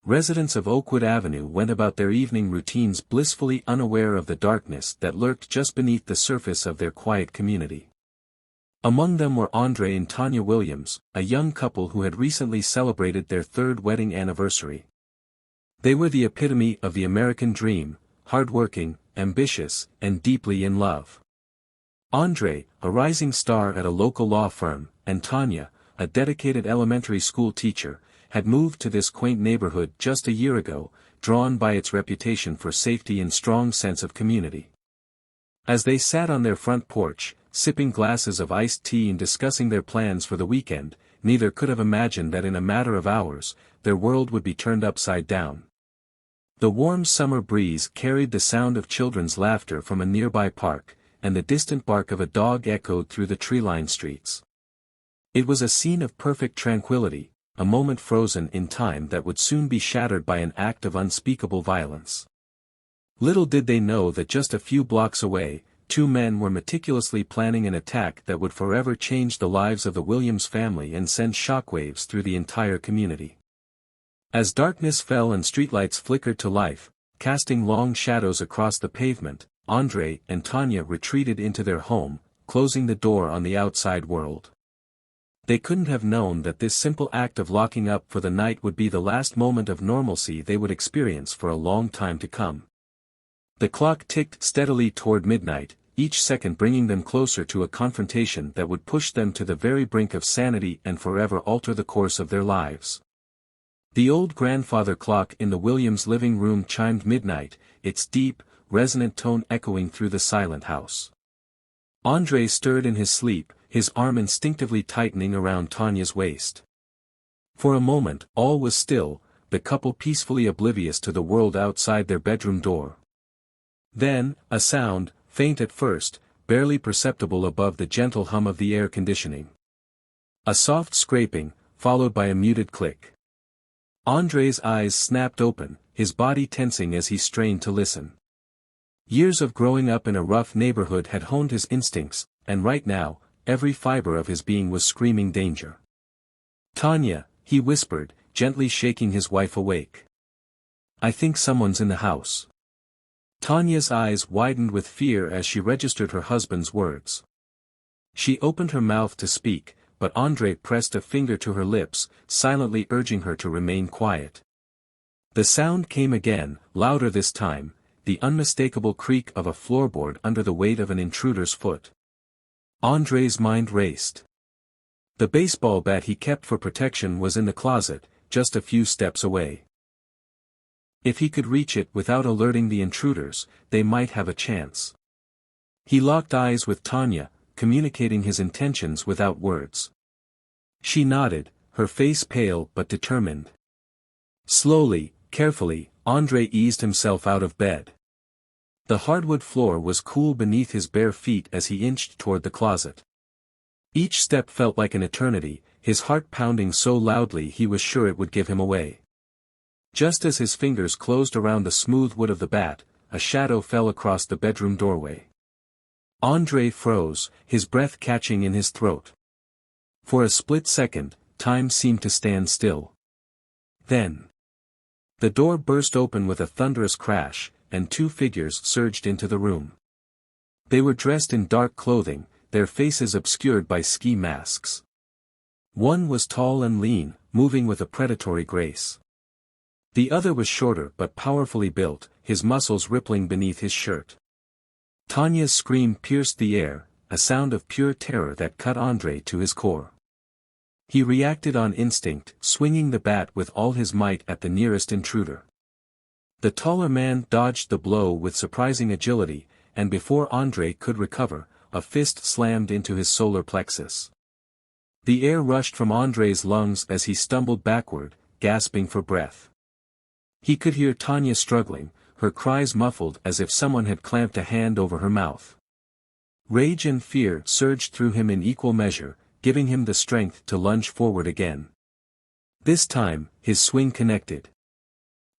residents of Oakwood Avenue went about their evening routines blissfully unaware of the darkness that lurked just beneath the surface of their quiet community. Among them were Andre and Tanya Williams, a young couple who had recently celebrated their third wedding anniversary. They were the epitome of the American dream, hardworking, ambitious, and deeply in love. Andre, a rising star at a local law firm, and Tanya, a dedicated elementary school teacher, had moved to this quaint neighborhood just a year ago, drawn by its reputation for safety and strong sense of community. As they sat on their front porch, sipping glasses of iced tea and discussing their plans for the weekend, neither could have imagined that in a matter of hours, their world would be turned upside down. The warm summer breeze carried the sound of children's laughter from a nearby park, and the distant bark of a dog echoed through the tree-lined streets. It was a scene of perfect tranquility, a moment frozen in time that would soon be shattered by an act of unspeakable violence. Little did they know that just a few blocks away, two men were meticulously planning an attack that would forever change the lives of the Williams family and send shockwaves through the entire community. As darkness fell and streetlights flickered to life, casting long shadows across the pavement, Andre and Tanya retreated into their home, closing the door on the outside world. They couldn't have known that this simple act of locking up for the night would be the last moment of normalcy they would experience for a long time to come. The clock ticked steadily toward midnight, each second bringing them closer to a confrontation that would push them to the very brink of sanity and forever alter the course of their lives. The old grandfather clock in the Williams' living room chimed midnight, its deep, resonant tone echoing through the silent house. Andre stirred in his sleep, his arm instinctively tightening around Tanya's waist. For a moment, all was still, the couple peacefully oblivious to the world outside their bedroom door. Then, a sound, faint at first, barely perceptible above the gentle hum of the air conditioning. A soft scraping, followed by a muted click. Andre's eyes snapped open, his body tensing as he strained to listen. Years of growing up in a rough neighborhood had honed his instincts, and right now, every fiber of his being was screaming danger. "Tanya," he whispered, gently shaking his wife awake. "I think someone's in the house." Tanya's eyes widened with fear as she registered her husband's words. She opened her mouth to speak, but Andre pressed a finger to her lips, silently urging her to remain quiet. The sound came again, louder this time, the unmistakable creak of a floorboard under the weight of an intruder's foot. Andre's mind raced. The baseball bat he kept for protection was in the closet, just a few steps away. If he could reach it without alerting the intruders, they might have a chance. He locked eyes with Tanya, communicating his intentions without words. She nodded, her face pale but determined. Slowly, carefully, Andre eased himself out of bed. The hardwood floor was cool beneath his bare feet as he inched toward the closet. Each step felt like an eternity, his heart pounding so loudly he was sure it would give him away. Just as his fingers closed around the smooth wood of the bat, a shadow fell across the bedroom doorway. Andre froze, his breath catching in his throat. For a split second, time seemed to stand still. Then, the door burst open with a thunderous crash, and two figures surged into the room. They were dressed in dark clothing, their faces obscured by ski masks. One was tall and lean, moving with a predatory grace. The other was shorter but powerfully built, his muscles rippling beneath his shirt. Tanya's scream pierced the air, a sound of pure terror that cut Andre to his core. He reacted on instinct, swinging the bat with all his might at the nearest intruder. The taller man dodged the blow with surprising agility, and before Andre could recover, a fist slammed into his solar plexus. The air rushed from Andre's lungs as he stumbled backward, gasping for breath. He could hear Tanya struggling, her cries muffled as if someone had clamped a hand over her mouth. Rage and fear surged through him in equal measure, giving him the strength to lunge forward again. This time, his swing connected.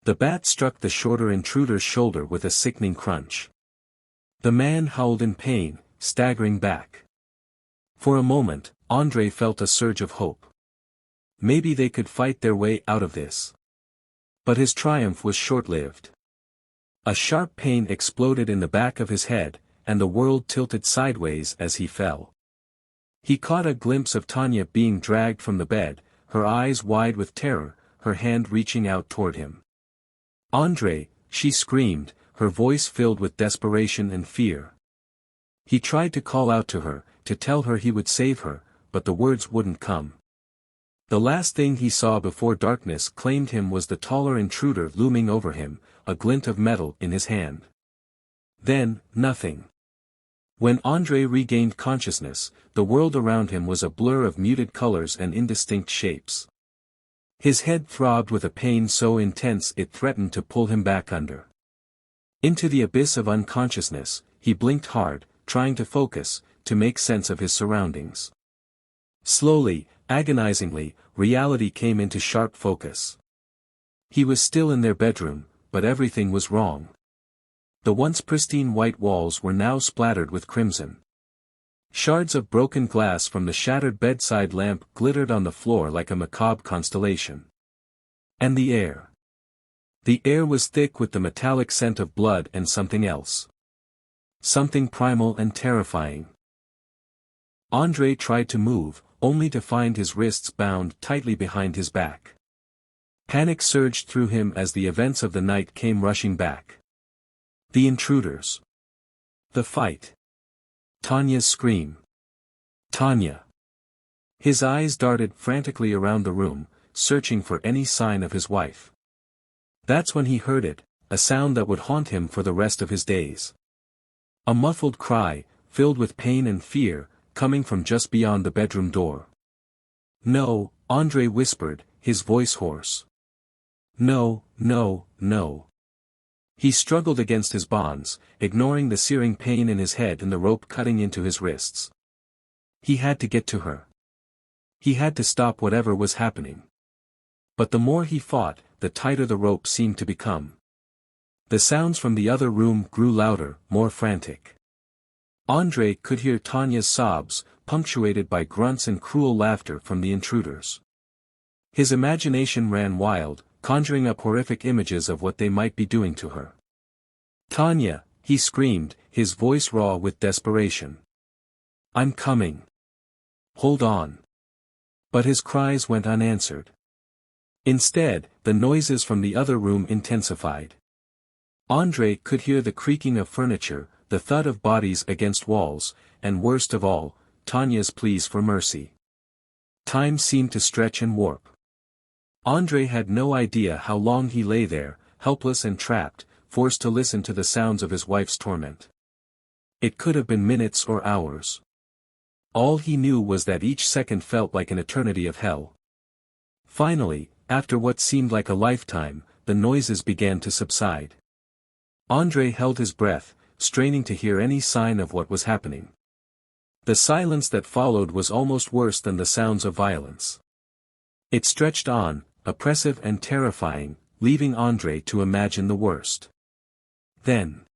The bat struck the shorter intruder's shoulder with a sickening crunch. The man howled in pain, staggering back. For a moment, Andre felt a surge of hope. Maybe they could fight their way out of this. But his triumph was short-lived. A sharp pain exploded in the back of his head, and the world tilted sideways as he fell. He caught a glimpse of Tanya being dragged from the bed, her eyes wide with terror, her hand reaching out toward him. "Andrei," she screamed, her voice filled with desperation and fear. He tried to call out to her, to tell her he would save her, but the words wouldn't come. The last thing he saw before darkness claimed him was the taller intruder looming over him, a glint of metal in his hand. Then, nothing. When Andrei regained consciousness, the world around him was a blur of muted colors and indistinct shapes. His head throbbed with a pain so intense it threatened to pull him back under. Into the abyss of unconsciousness, he blinked hard, trying to focus, to make sense of his surroundings. Slowly, agonizingly, reality came into sharp focus. He was still in their bedroom, but everything was wrong. The once pristine white walls were now splattered with crimson. Shards of broken glass from the shattered bedside lamp glittered on the floor like a macabre constellation. And the air. The air was thick with the metallic scent of blood and something else. Something primal and terrifying. Andrei tried to move, only to find his wrists bound tightly behind his back. Panic surged through him as the events of the night came rushing back. The intruders. The fight. Tanya's scream. Tanya. His eyes darted frantically around the room, searching for any sign of his wife. That's when he heard it, a sound that would haunt him for the rest of his days. A muffled cry, filled with pain and fear, coming from just beyond the bedroom door. "No," Andrei whispered, his voice hoarse. "No, no, no." He struggled against his bonds, ignoring the searing pain in his head and the rope cutting into his wrists. He had to get to her. He had to stop whatever was happening. But the more he fought, the tighter the rope seemed to become. The sounds from the other room grew louder, more frantic. Andrei could hear Tanya's sobs, punctuated by grunts and cruel laughter from the intruders. His imagination ran wild, conjuring up horrific images of what they might be doing to her. "Tanya," he screamed, his voice raw with desperation. "I'm coming. Hold on." But his cries went unanswered. Instead, the noises from the other room intensified. Andrei could hear the creaking of furniture, the thud of bodies against walls, and worst of all, Tanya's pleas for mercy. Time seemed to stretch and warp. Andrei had no idea how long he lay there, helpless and trapped, forced to listen to the sounds of his wife's torment. It could have been minutes or hours. All he knew was that each second felt like an eternity of hell. Finally, after what seemed like a lifetime, the noises began to subside. Andrei held his breath, straining to hear any sign of what was happening. The silence that followed was almost worse than the sounds of violence. It stretched on, oppressive and terrifying, leaving Andrei to imagine the worst. Then.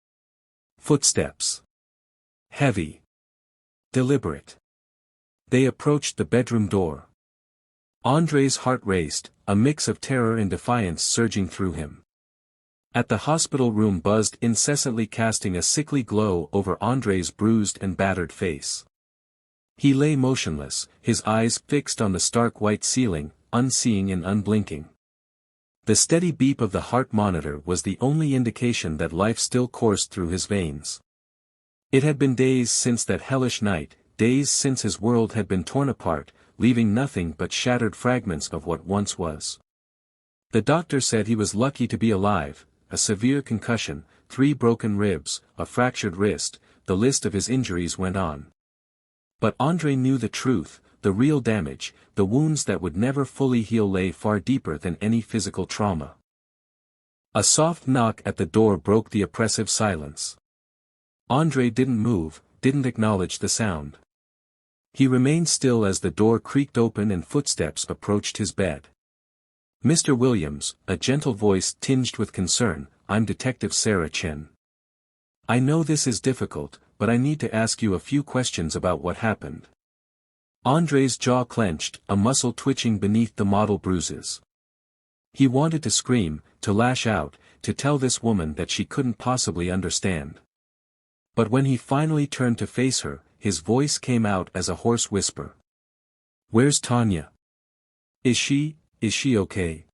Footsteps. Heavy. Deliberate. They approached the bedroom door. Andrei's heart raced, a mix of terror and defiance surging through him. At the hospital room buzzed incessantly, casting a sickly glow over Andrei's bruised and battered face. He lay motionless, his eyes fixed on the stark white ceiling, unseeing and unblinking. The steady beep of the heart monitor was the only indication that life still coursed through his veins. It had been days since that hellish night, days since his world had been torn apart, leaving nothing but shattered fragments of what once was. The doctor said he was lucky to be alive, a severe concussion, 3 broken ribs, a fractured wrist, the list of his injuries went on. But Andrei knew the truth, the real damage, the wounds that would never fully heal lay far deeper than any physical trauma. A soft knock at the door broke the oppressive silence. Andrei didn't move, didn't acknowledge the sound. He remained still as the door creaked open and footsteps approached his bed. "Mr. Williams," a gentle voice tinged with concern, "I'm Detective Sarah Chen. I know this is difficult, but I need to ask you a few questions about what happened." Andrei's jaw clenched, a muscle twitching beneath the mottled bruises. He wanted to scream, to lash out, to tell this woman that she couldn't possibly understand. But when he finally turned to face her, his voice came out as a hoarse whisper. "Where's Tanya? Is she okay?"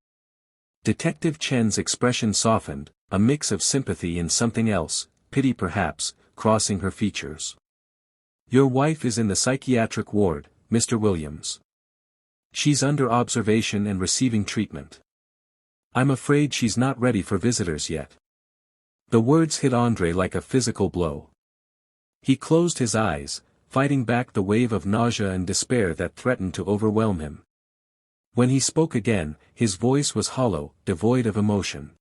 Detective Chen's expression softened, a mix of sympathy and something else, pity perhaps, crossing her features. "Your wife is in the psychiatric ward, Mr. Williams. She's under observation and receiving treatment. I'm afraid she's not ready for visitors yet." The words hit André like a physical blow. He closed his eyes, fighting back the wave of nausea and despair that threatened to overwhelm him. When he spoke again, his voice was hollow, devoid of emotion.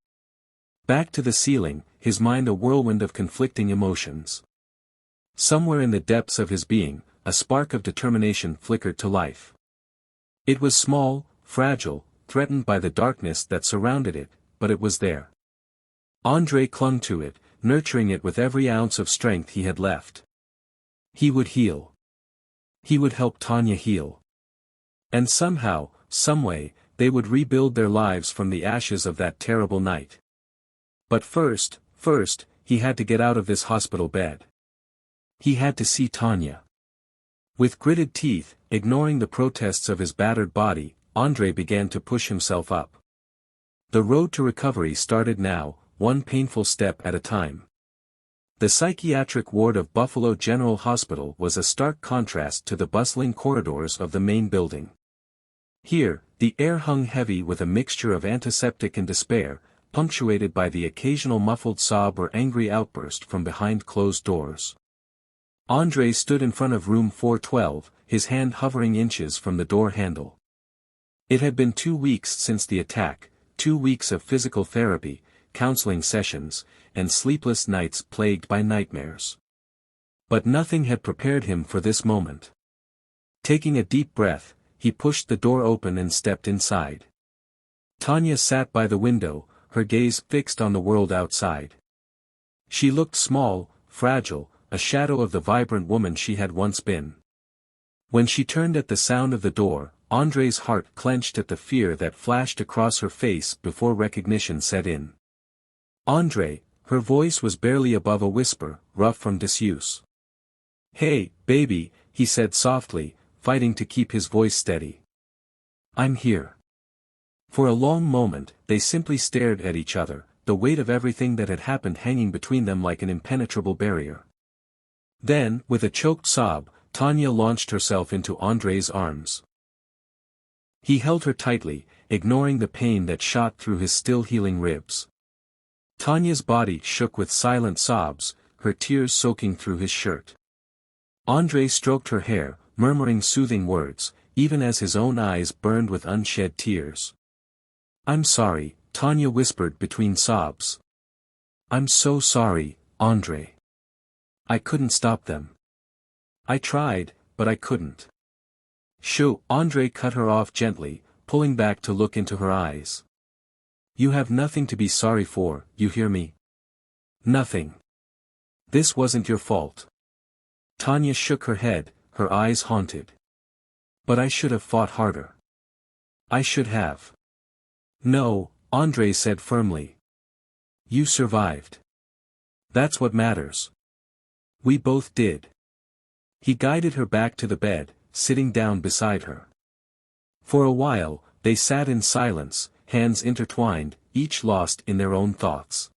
Back to the ceiling, his mind a whirlwind of conflicting emotions. Somewhere in the depths of his being, a spark of determination flickered to life. It was small, fragile, threatened by the darkness that surrounded it, but it was there. André clung to it, nurturing it with every ounce of strength he had left. He would heal. He would help Tanya heal. And somehow, someway, they would rebuild their lives from the ashes of that terrible night. But first, he had to get out of this hospital bed. He had to see Tanya. With gritted teeth, ignoring the protests of his battered body, André began to push himself up. The road to recovery started now, one painful step at a time. The psychiatric ward of Buffalo General Hospital was a stark contrast to the bustling corridors of the main building. Here, the air hung heavy with a mixture of antiseptic and despair, punctuated by the occasional muffled sob or angry outburst from behind closed doors. André stood in front of room 412, his hand hovering inches from the door handle. It had been 2 weeks since the attack, 2 weeks of physical therapy, counseling sessions, and sleepless nights plagued by nightmares. But nothing had prepared him for this moment. Taking a deep breath, he pushed the door open and stepped inside. Tanya sat by the window, her gaze fixed on the world outside. She looked small, fragile, a shadow of the vibrant woman she had once been. When she turned at the sound of the door, André's heart clenched at the fear that flashed across her face before recognition set in. "André," her voice was barely above a whisper, rough from disuse. "Hey, baby," he said softly, fighting to keep his voice steady. "I'm here." For a long moment, they simply stared at each other, the weight of everything that had happened hanging between them like an impenetrable barrier. Then, with a choked sob, Tanya launched herself into André's arms. He held her tightly, ignoring the pain that shot through his still healing ribs. Tanya's body shook with silent sobs, her tears soaking through his shirt. André stroked her hair, murmuring soothing words, even as his own eyes burned with unshed tears. "I'm sorry," Tanya whispered between sobs. "I'm so sorry, André. I couldn't stop them. I tried, but I couldn't." "Shoo," André cut her off gently, pulling back to look into her eyes. "You have nothing to be sorry for, you hear me? Nothing. This wasn't your fault." Tanya shook her head, her eyes haunted. "But I should have fought harder. I should have." "No," André said firmly. "You survived. That's what matters. We both did." He guided her back to the bed, sitting down beside her. For a while, they sat in silence, hands intertwined, each lost in their own thoughts.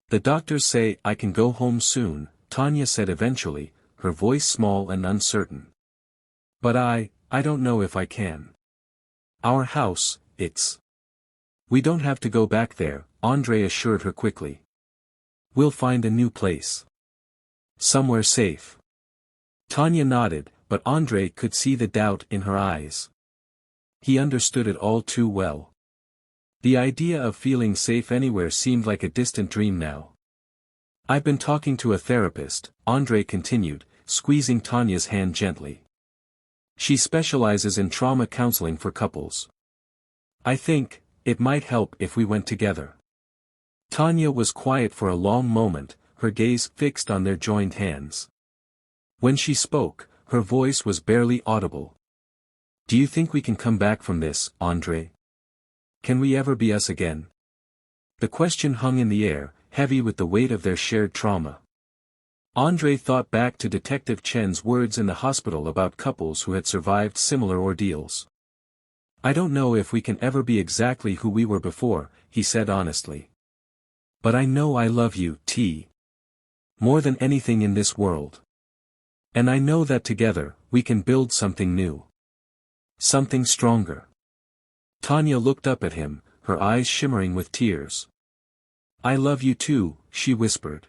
"The doctors say I can go home soon," Tanya said eventually, her voice small and uncertain. "But I don't know if I can. Our house, We don't have to go back there," André assured her quickly. "We'll find a new place. Somewhere safe." Tanya nodded, but André could see the doubt in her eyes. He understood it all too well. The idea of feeling safe anywhere seemed like a distant dream now. "I've been talking to a therapist," André continued, squeezing Tanya's hand gently. "She specializes in trauma counseling for couples. I think it might help if we went together." Tanya was quiet for a long moment, her gaze fixed on their joined hands. When she spoke, her voice was barely audible. "Do you think we can come back from this, André? Can we ever be us again? The question hung in the air, heavy with the weight of their shared trauma. Andre thought back to Detective Chen's words in the hospital about couples who had survived similar ordeals. I don't know if we can ever be exactly who we were before, he said honestly. But I know I love you, T. More than anything in this world. And I know that together, we can build something new. Something stronger. Tanya looked up at him, her eyes shimmering with tears. I love you too, she whispered.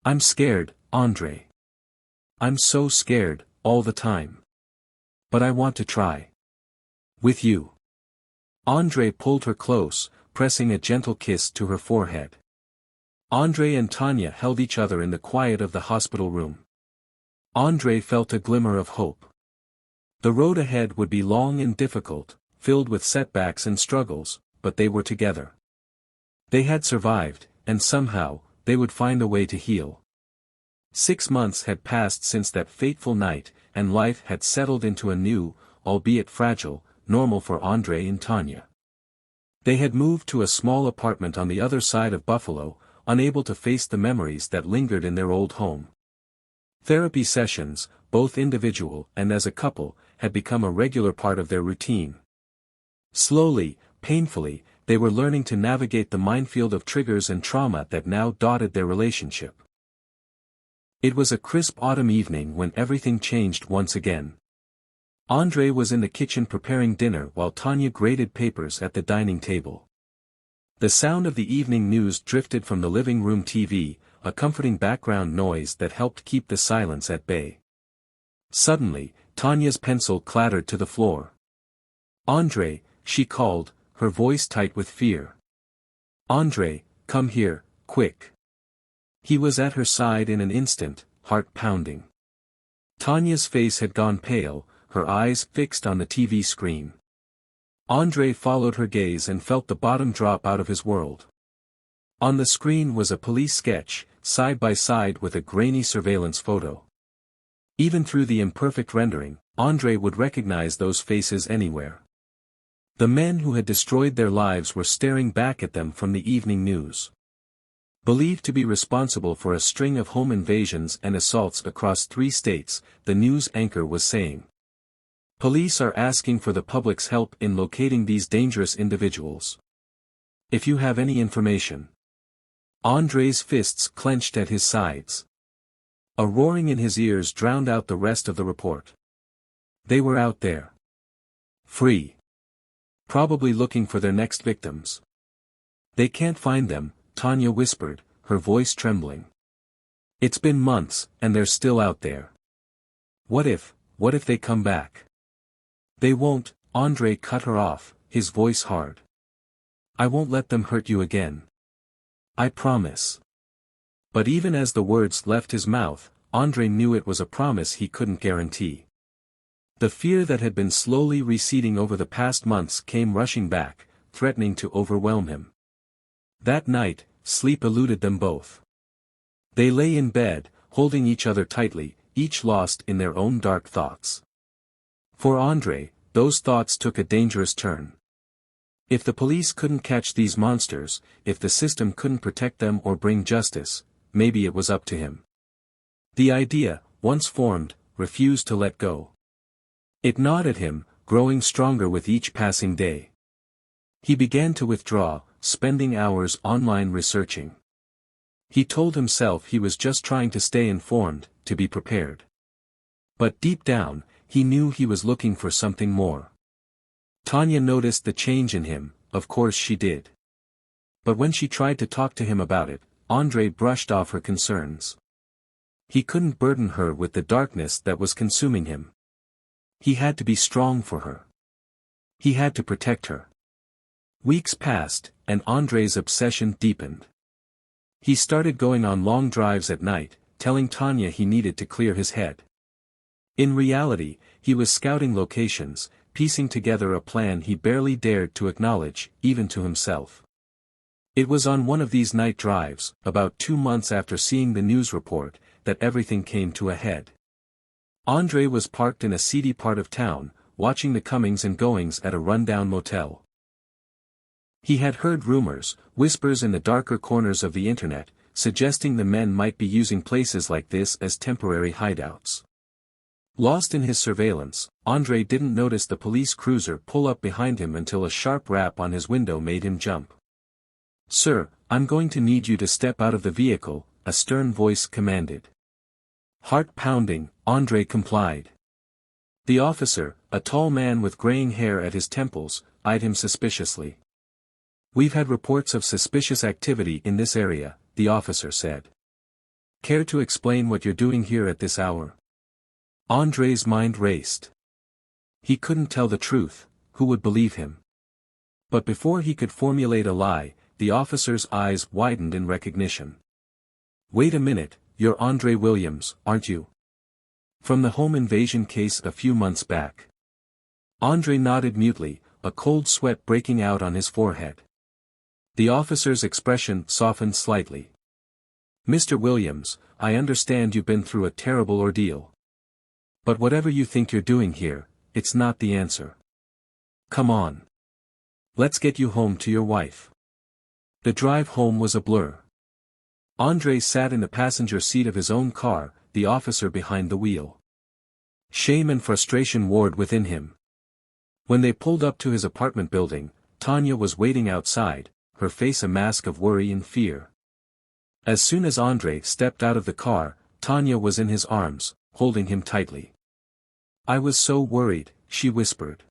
I'm scared, Andre. I'm so scared, all the time. But I want to try. With you. Andre pulled her close, pressing a gentle kiss to her forehead. Andre and Tanya held each other in the quiet of the hospital room. Andre felt a glimmer of hope. The road ahead would be long and difficult, filled with setbacks and struggles, but they were together. They had survived, and somehow, they would find a way to heal. 6 months had passed since that fateful night, and life had settled into a new, albeit fragile, normal for Andre and Tanya. They had moved to a small apartment on the other side of Buffalo, unable to face the memories that lingered in their old home. Therapy sessions, both individual and as a couple, had become a regular part of their routine. Slowly, painfully, they were learning to navigate the minefield of triggers and trauma that now dotted their relationship. It was a crisp autumn evening when everything changed once again. Andre was in the kitchen preparing dinner while Tanya graded papers at the dining table. The sound of the evening news drifted from the living room TV, a comforting background noise that helped keep the silence at bay. Suddenly, Tanya's pencil clattered to the floor. Andre, she called, her voice tight with fear. Andre, come here, quick. He was at her side in an instant, heart pounding. Tanya's face had gone pale, her eyes fixed on the TV screen. Andre followed her gaze and felt the bottom drop out of his world. On the screen was a police sketch, side by side with a grainy surveillance photo. Even through the imperfect rendering, Andre would recognize those faces anywhere. The men who had destroyed their lives were staring back at them from the evening news. Believed to be responsible for a string of home invasions and assaults across 3 states, the news anchor was saying. Police are asking for the public's help in locating these dangerous individuals. If you have any information. Andre's fists clenched at his sides. A roaring in his ears drowned out the rest of the report. They were out there. Free. Probably looking for their next victims. They can't find them, Tanya whispered, her voice trembling. It's been months, and they're still out there. What if they come back? They won't, Andre cut her off, his voice hard. I won't let them hurt you again. I promise. But even as the words left his mouth, Andre knew it was a promise he couldn't guarantee. The fear that had been slowly receding over the past months came rushing back, threatening to overwhelm him. That night, sleep eluded them both. They lay in bed, holding each other tightly, each lost in their own dark thoughts. For Andre, those thoughts took a dangerous turn. If the police couldn't catch these monsters, if the system couldn't protect them or bring justice, maybe it was up to him. The idea, once formed, refused to let go. It gnawed at him, growing stronger with each passing day. He began to withdraw, spending hours online researching. He told himself he was just trying to stay informed, to be prepared. But deep down, he knew he was looking for something more. Tanya noticed the change in him, of course she did. But when she tried to talk to him about it, Andre brushed off her concerns. He couldn't burden her with the darkness that was consuming him. He had to be strong for her. He had to protect her. Weeks passed, and Andre's obsession deepened. He started going on long drives at night, telling Tanya he needed to clear his head. In reality, he was scouting locations, piecing together a plan he barely dared to acknowledge, even to himself. It was on one of these night drives, about 2 months after seeing the news report, that everything came to a head. Andre was parked in a seedy part of town, watching the comings and goings at a rundown motel. He had heard rumors, whispers in the darker corners of the internet, suggesting the men might be using places like this as temporary hideouts. Lost in his surveillance, Andrei didn't notice the police cruiser pull up behind him until a sharp rap on his window made him jump. "Sir, I'm going to need you to step out of the vehicle," a stern voice commanded. Heart pounding, Andrei complied. The officer, a tall man with graying hair at his temples, eyed him suspiciously. "We've had reports of suspicious activity in this area," the officer said. "Care to explain what you're doing here at this hour?" Andrei's mind raced. He couldn't tell the truth, who would believe him? But before he could formulate a lie, the officer's eyes widened in recognition. "Wait a minute, you're Andrei Williams, aren't you? From the home invasion case a few months back." Andrei nodded mutely, a cold sweat breaking out on his forehead. The officer's expression softened slightly. "Mr. Williams, I understand you've been through a terrible ordeal. But whatever you think you're doing here, it's not the answer. Come on. Let's get you home to your wife." The drive home was a blur. Andrei sat in the passenger seat of his own car, the officer behind the wheel. Shame and frustration warred within him. When they pulled up to his apartment building, Tanya was waiting outside, her face a mask of worry and fear. As soon as Andrei stepped out of the car, Tanya was in his arms, holding him tightly. "I was so worried," she whispered.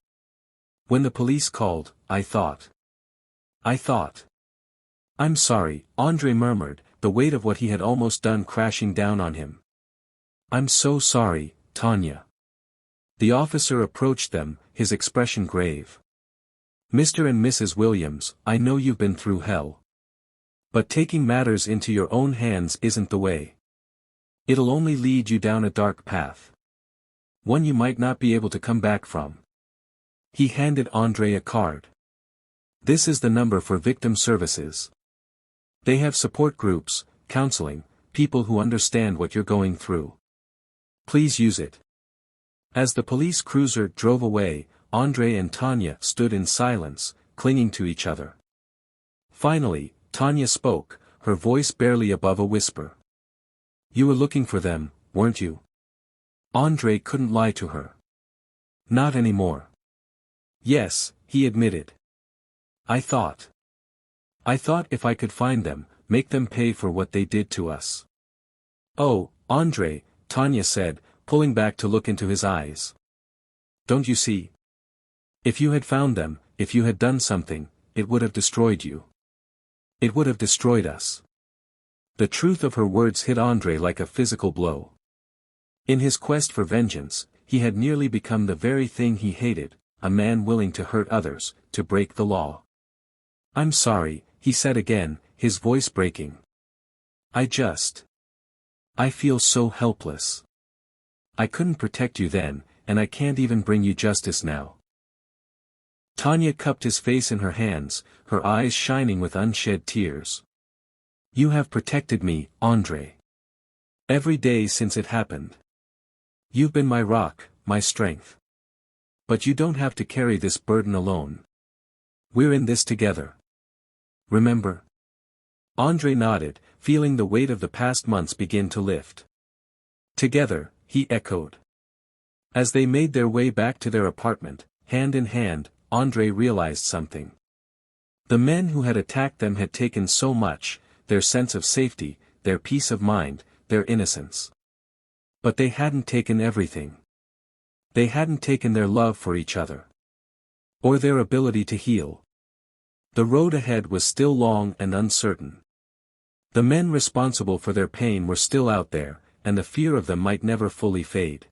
"When the police called, I thought. "I'm sorry," Andrei murmured, the weight of what he had almost done crashing down on him. "I'm so sorry, Tanya." The officer approached them, his expression grave. "Mr. and Mrs. Williams, I know you've been through hell. But taking matters into your own hands isn't the way. It'll only lead you down a dark path. One you might not be able to come back from." He handed Andrei a card. "This is the number for victim services. They have support groups, counseling, people who understand what you're going through. Please use it." As the police cruiser drove away, Andrei and Tanya stood in silence, clinging to each other. Finally, Tanya spoke, her voice barely above a whisper. "You were looking for them, weren't you?" Andrei couldn't lie to her. "Not anymore." "Yes," he admitted. I thought if I could find them, make them pay for what they did to us." "Oh, Andrei," Tanya said, pulling back to look into his eyes. "Don't you see? If you had found them, if you had done something, it would have destroyed you. It would have destroyed us." The truth of her words hit Andrei like a physical blow. In his quest for vengeance, he had nearly become the very thing he hated, a man willing to hurt others, to break the law. "I'm sorry," he said again, his voice breaking. I feel so helpless. I couldn't protect you then, and I can't even bring you justice now." Tanya cupped his face in her hands, her eyes shining with unshed tears. "You have protected me, Andrei. Every day since it happened. You've been my rock, my strength. But you don't have to carry this burden alone. We're in this together. Remember?" Andrei nodded, feeling the weight of the past months begin to lift. "Together," he echoed. As they made their way back to their apartment, hand in hand, Andrei realized something. The men who had attacked them had taken so much, their sense of safety, their peace of mind, their innocence. But they hadn't taken everything. They hadn't taken their love for each other. Or their ability to heal. The road ahead was still long and uncertain. The men responsible for their pain were still out there, and the fear of them might never fully fade.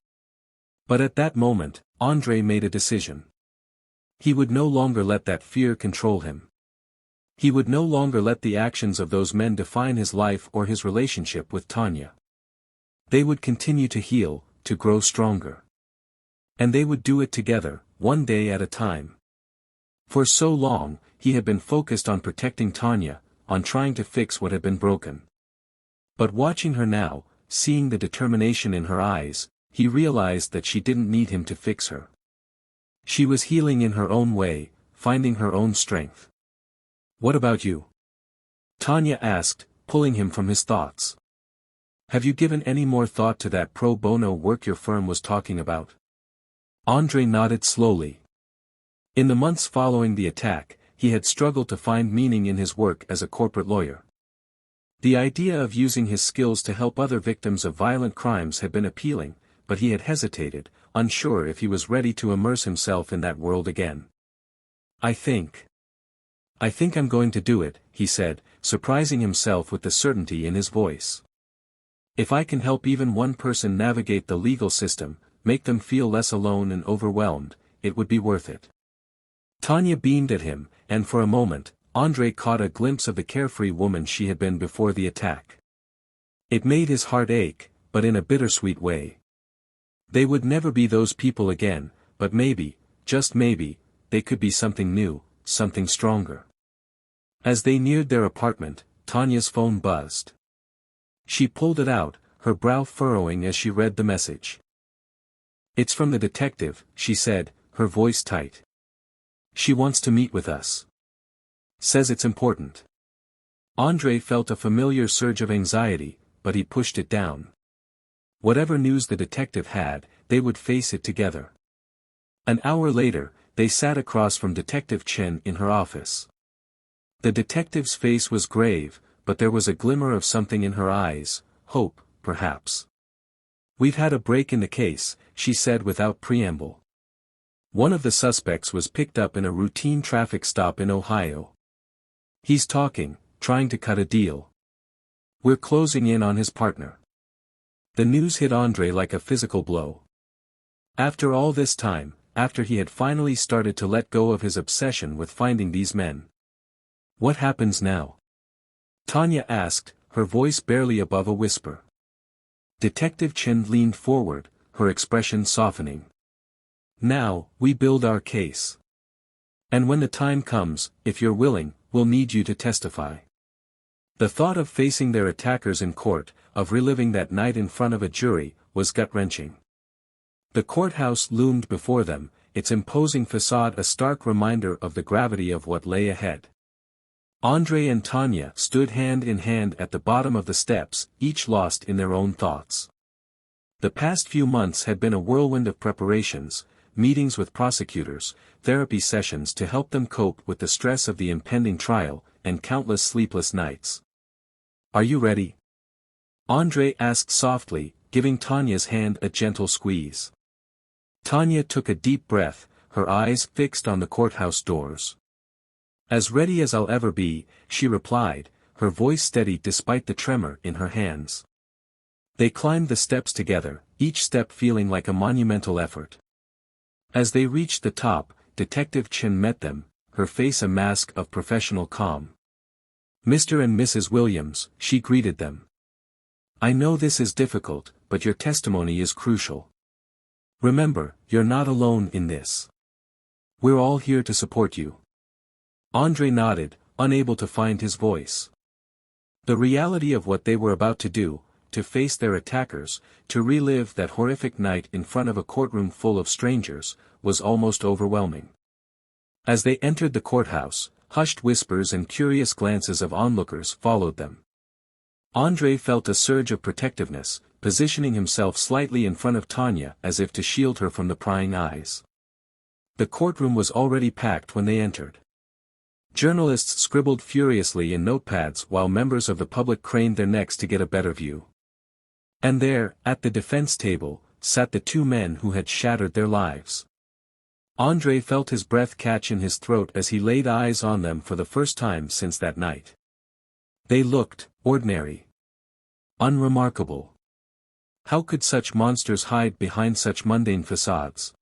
But at that moment, Andrei made a decision. He would no longer let that fear control him. He would no longer let the actions of those men define his life or his relationship with Tanya. They would continue to heal, to grow stronger. And they would do it together, one day at a time. For so long, he had been focused on protecting Tanya, on trying to fix what had been broken. But watching her now, seeing the determination in her eyes, he realized that she didn't need him to fix her. She was healing in her own way, finding her own strength. What about you? Tanya asked, pulling him from his thoughts. Have you given any more thought to that pro bono work your firm was talking about? Andre nodded slowly. In the months following the attack, he had struggled to find meaning in his work as a corporate lawyer. The idea of using his skills to help other victims of violent crimes had been appealing, but he had hesitated, unsure if he was ready to immerse himself in that world again. I think I'm going to do it, he said, surprising himself with the certainty in his voice. If I can help even one person navigate the legal system, make them feel less alone and overwhelmed, it would be worth it. Tanya beamed at him, and for a moment, Andre caught a glimpse of the carefree woman she had been before the attack. It made his heart ache, but in a bittersweet way. They would never be those people again, but maybe, just maybe, they could be something new, something stronger. As they neared their apartment, Tanya's phone buzzed. She pulled it out, her brow furrowing as she read the message. It's from the detective, she said, her voice tight. She wants to meet with us. Says it's important. Andre felt a familiar surge of anxiety, but he pushed it down. Whatever news the detective had, they would face it together. An hour later, they sat across from Detective Chen in her office. The detective's face was grave, but there was a glimmer of something in her eyes, hope, perhaps. We've had a break in the case, she said without preamble. One of the suspects was picked up in a routine traffic stop in Ohio. He's talking, trying to cut a deal. We're closing in on his partner. The news hit Andre like a physical blow. After all this time, after he had finally started to let go of his obsession with finding these men. What happens now? Tanya asked, her voice barely above a whisper. Detective Chen leaned forward, her expression softening. Now, we build our case. And when the time comes, if you're willing, we'll need you to testify. The thought of facing their attackers in court, of reliving that night in front of a jury, was gut-wrenching. The courthouse loomed before them, its imposing facade a stark reminder of the gravity of what lay ahead. Andre and Tanya stood hand in hand at the bottom of the steps, each lost in their own thoughts. The past few months had been a whirlwind of preparations, meetings with prosecutors, therapy sessions to help them cope with the stress of the impending trial, and countless sleepless nights. Are you ready? Andre asked softly, giving Tanya's hand a gentle squeeze. Tanya took a deep breath, her eyes fixed on the courthouse doors. As ready as I'll ever be, she replied, her voice steady despite the tremor in her hands. They climbed the steps together, each step feeling like a monumental effort. As they reached the top, Detective Chen met them, her face a mask of professional calm. Mr. and Mrs. Williams, she greeted them. I know this is difficult, but your testimony is crucial. Remember, you're not alone in this. We're all here to support you. Andre nodded, unable to find his voice. The reality of what they were about to do, to face their attackers, to relive that horrific night in front of a courtroom full of strangers, was almost overwhelming. As they entered the courthouse, hushed whispers and curious glances of onlookers followed them. Andre felt a surge of protectiveness, positioning himself slightly in front of Tanya as if to shield her from the prying eyes. The courtroom was already packed when they entered. Journalists scribbled furiously in notepads while members of the public craned their necks to get a better view. And there, at the defense table, sat the two men who had shattered their lives. Andre felt his breath catch in his throat as he laid eyes on them for the first time since that night. They looked ordinary. Unremarkable. How could such monsters hide behind such mundane facades?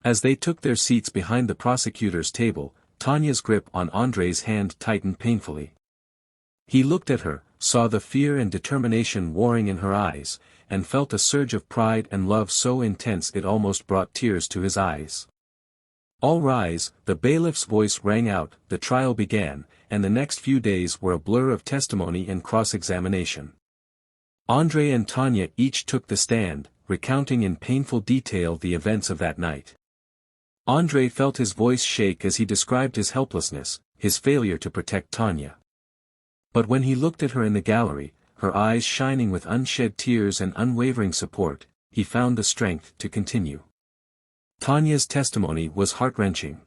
As they took their seats behind the prosecutor's table, Tanya's grip on Andre's hand tightened painfully. He looked at her, saw the fear and determination warring in her eyes, and felt a surge of pride and love so intense it almost brought tears to his eyes. All rise, the bailiff's voice rang out, the trial began, and the next few days were a blur of testimony and cross-examination. Andre and Tanya each took the stand, recounting in painful detail the events of that night. Andre felt his voice shake as he described his helplessness, his failure to protect Tanya. But when he looked at her in the gallery, her eyes shining with unshed tears and unwavering support, he found the strength to continue. Tanya's testimony was heart-wrenching.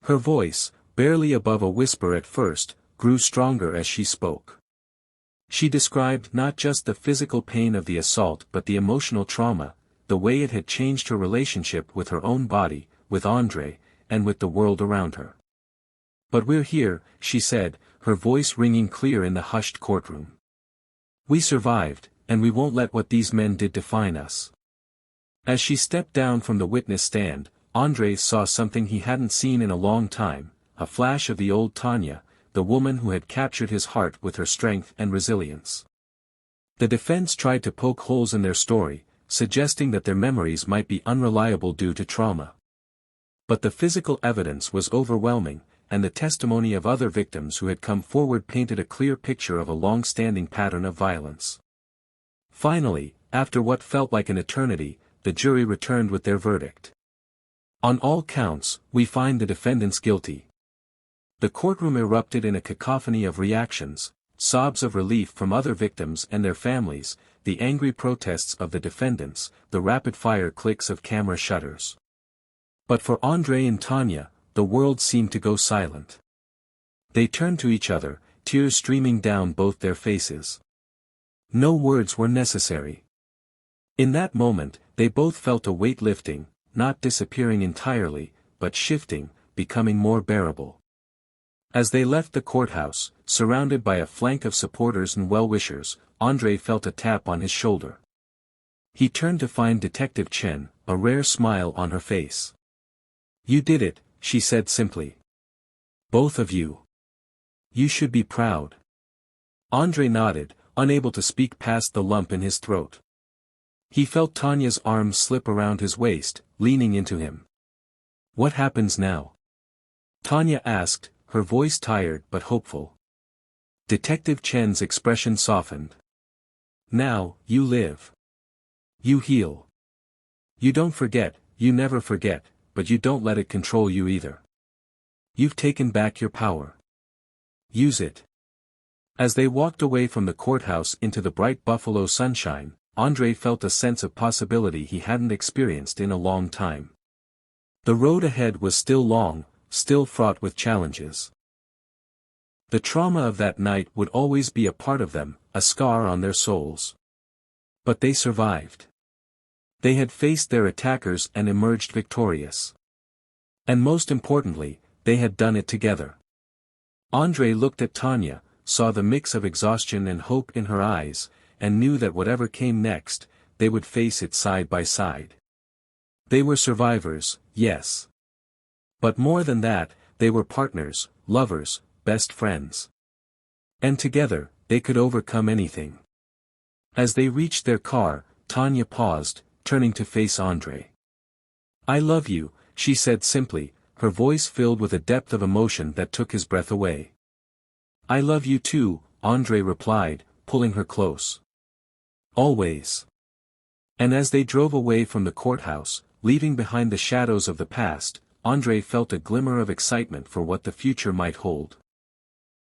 Her voice, barely above a whisper at first, grew stronger as she spoke. She described not just the physical pain of the assault but the emotional trauma, the way it had changed her relationship with her own body, with Andre, and with the world around her. "But we're here," she said, her voice ringing clear in the hushed courtroom. "We survived, and we won't let what these men did define us." As she stepped down from the witness stand, Andre saw something he hadn't seen in a long time, a flash of the old Tanya, the woman who had captured his heart with her strength and resilience. The defense tried to poke holes in their story, suggesting that their memories might be unreliable due to trauma. But the physical evidence was overwhelming, and the testimony of other victims who had come forward painted a clear picture of a long-standing pattern of violence. Finally, after what felt like an eternity, the jury returned with their verdict. "On all counts, we find the defendants guilty." The courtroom erupted in a cacophony of reactions, sobs of relief from other victims and their families, the angry protests of the defendants, the rapid-fire clicks of camera shutters. But for Andre and Tanya, the world seemed to go silent. They turned to each other, tears streaming down both their faces. No words were necessary. In that moment, they both felt a weight lifting, not disappearing entirely, but shifting, becoming more bearable. As they left the courthouse, surrounded by a flank of supporters and well-wishers, Andre felt a tap on his shoulder. He turned to find Detective Chen, a rare smile on her face. "You did it," she said simply. "Both of you. You should be proud." Andre nodded, unable to speak past the lump in his throat. He felt Tanya's arms slip around his waist, leaning into him. "What happens now?" Tanya asked, her voice tired but hopeful. Detective Chen's expression softened. "Now, you live. You heal. You don't forget, you never forget, but you don't let it control you either. You've taken back your power. Use it." As they walked away from the courthouse into the bright Buffalo sunshine, Andre felt a sense of possibility he hadn't experienced in a long time. The road ahead was still long, still fraught with challenges. The trauma of that night would always be a part of them, a scar on their souls. But they survived. They had faced their attackers and emerged victorious. And most importantly, they had done it together. Andre looked at Tanya, saw the mix of exhaustion and hope in her eyes, and knew that whatever came next, they would face it side by side. They were survivors, yes. But more than that, they were partners, lovers, best friends. And together, they could overcome anything. As they reached their car, Tanya paused, turning to face Andre. "I love you," she said simply, her voice filled with a depth of emotion that took his breath away. "I love you too," Andre replied, pulling her close. "Always." And as they drove away from the courthouse, leaving behind the shadows of the past, Andre felt a glimmer of excitement for what the future might hold.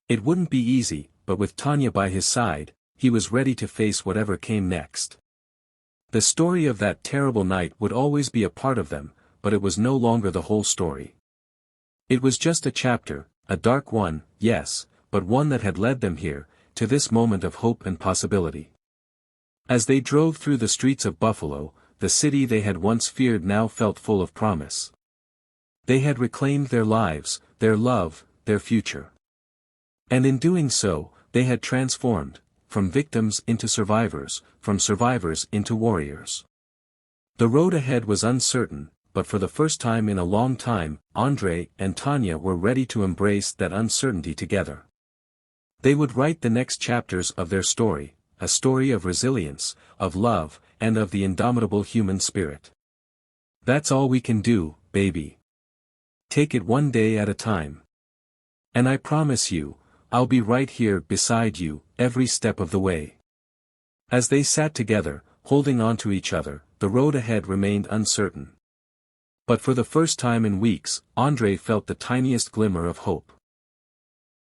It wouldn't be easy, but with Tanya by his side, he was ready to face whatever came next. The story of that terrible night would always be a part of them, but it was no longer the whole story. It was just a chapter, a dark one, yes, but one that had led them here, to this moment of hope and possibility. As they drove through the streets of Buffalo, the city they had once feared now felt full of promise. They had reclaimed their lives, their love, their future. And in doing so, they had transformed, from victims into survivors, from survivors into warriors. The road ahead was uncertain, but for the first time in a long time, Andre and Tanya were ready to embrace that uncertainty together. They would write the next chapters of their story, a story of resilience, of love, and of the indomitable human spirit. That's all we can do, baby. Take it one day at a time. And I promise you, I'll be right here beside you, every step of the way. As they sat together, holding on to each other, the road ahead remained uncertain. But for the first time in weeks, Andre felt the tiniest glimmer of hope.